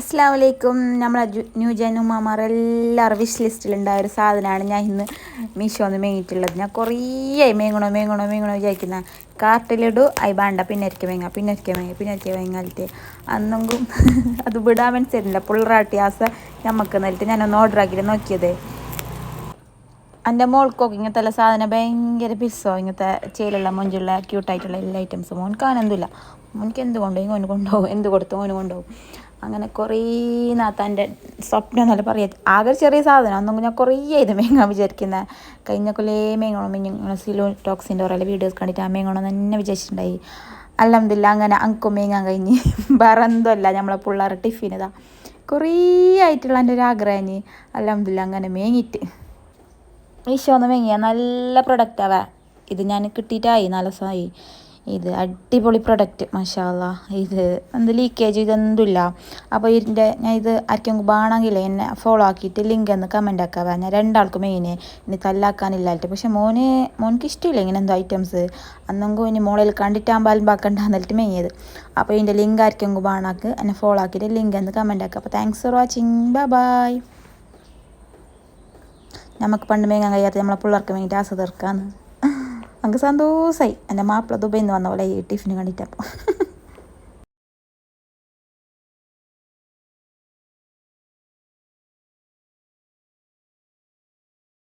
അസ്സലാമു അലൈക്കും. നമ്മളെ ന്യൂജൻ ഉമ്മമാർ എല്ലാവരും വിഷ് ലിസ്റ്റിലുണ്ടായ ഒരു സാധനമാണ് ഞാൻ ഇന്ന് മീഷോന്ന് മേങ്ങിയിട്ടുള്ളത്. ഞാൻ കുറേ മേങ്ങണോ വിചാരിക്കുന്ന കാർട്ടിലിടു അയി വേണ്ട പിന്നൊരിക്കൽ മേങ്ങാലിട്ട് അന്നെങ്കും അത് വിടാൻ മനസ്സിലില്ല. പുള്ളറാട്ടിയാസ നമുക്ക് എന്നിട്ട് ഞാനൊന്ന് ഓർഡർ ആക്കിയിട്ട് നോക്കിയത്. എൻ്റെ മോൾക്കൊക്കെ ഇങ്ങനത്തെ എല്ലാ സാധനം ഭയങ്കര പിസ്സോ ഇങ്ങനത്തെ ചേലുള്ള മൊഞ്ചുള്ള ക്യൂട്ടായിട്ടുള്ള എല്ലാ ഐറ്റംസും മോൻക്കാനൊന്നുമില്ല. മോനിക്ക് എന്ത് കൊണ്ടുപോയി ഓന് കൊണ്ടുപോകും, എന്ത് കൊടുത്തു ഓന് കൊണ്ടുപോകും. അങ്ങനെ കുറേ നാത്താൻ്റെ സ്വപ്നം എന്നല്ല പറയുക. ആകെ ചെറിയ സാധനം അന്നൊന്നും ഞാൻ കുറേ ഇത് മേങ്ങാൻ വിചാരിക്കുന്നത്. കഴിഞ്ഞ കൊല്ലേ മേങ്ങണം സിലോ ടോക്സിൻ്റെ ഓരോ വീഡിയോസ് കണ്ടിട്ട് ആ മേങ്ങണം തന്നെ വിചാരിച്ചിട്ടുണ്ടായി. അൽഹംദുലില്ലാ അങ്ങനെ അങ്കും മേങ്ങാൻ കഴിഞ്ഞ്. വേറെ എന്തല്ല നമ്മളെ പിള്ളേർ ടിഫിനിതാ കുറേ ആയിട്ടുള്ള എൻ്റെ ഒരു ആഗ്രഹം. അൽഹംദുലില്ലാ അങ്ങനെ മേങ്ങിയിട്ട് മീഷോന്ന് മേങ്ങിയ നല്ല പ്രൊഡക്റ്റാവേ. ഇത് ഞാൻ കിട്ടിയിട്ടായി 4 ദിവസമായി. ഇത് അടിപൊളി പ്രൊഡക്റ്റ് മാഷാ അല്ലാ. ഇത് എന്ത് ലീക്കേജ് ഇതൊന്നുമില്ല. അപ്പോൾ ഞാൻ ഇത് ആർക്കെങ്കിലും വേണമെങ്കിൽ എന്നെ ഫോളോ ആക്കിയിട്ട് ലിങ്ക് എന്ന് കമൻ്റ് ആക്കാവേ. ഞാൻ രണ്ടാൾക്കും മെയിന് ഇനി തല്ലാക്കാനില്ലായിട്ട്. പക്ഷെ മോനിക്ക് ഇഷ്ടമില്ല ഇങ്ങനെ എന്തോ ഐറ്റംസ്. അന്നെങ്കിൽ ഇനി മോളിൽ കണ്ടിട്ടാകുമ്പോൾ അൽമ്പാക്കണ്ടെന്നിട്ട് മെങ്ങിയത്. അപ്പോൾ ഇതിൻ്റെ ലിങ്ക് ആർക്കെങ്കിലും വേണമെങ്കിൽ എന്നെ ഫോളോ ആക്കിയിട്ട് ലിങ്ക് എന്ന് കമൻ്റ് ആക്കുക. അപ്പോൾ താങ്ക്സ് ഫോർ വാച്ചിങ്. ബൈ. നമുക്ക് പണ്ട് മേങ്ങാൻ കഴിയാത്ത നമ്മളെ പിള്ളേർക്ക് വേണ്ടിയിട്ട് ആസ തീർക്കാന്ന് നമുക്ക് സന്തോഷമായി. എൻ്റെ മാപ്പിള ദുബൈയിൽ നിന്ന് വന്ന പോലെ ഈ ടിഫിന് കണ്ടിട്ടപ്പോൾ